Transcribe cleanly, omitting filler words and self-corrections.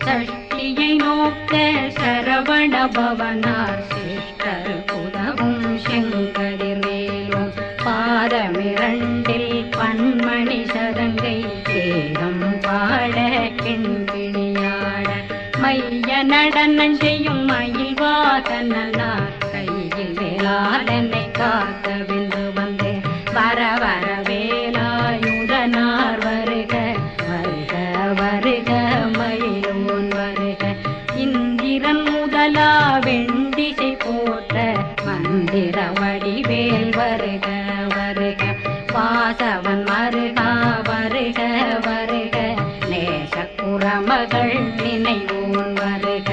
சஷ்டியை நோக்க சரவண பவனார் சிஷ்டர் புதவும் செங்கதிர்வேலும் பாதமிரண்டில் பன்மணி சதங்கை தேகம் பாட கிண்பிணியாட மைய நடனம் செய்யும் மயில் வாகனார் கையில் வேளாளனை காக்க வென்று வந்தே வர வர வேலாயுதனார் வருக வருக வருக மயிலோன் வருக இந்திரன் முதலா வெண்டிசை போற்ற மந்திர வடிவேல் வருக வருக வாசவன் மருகா வருக வருக நேச குரமகள் நினைவோன் வருக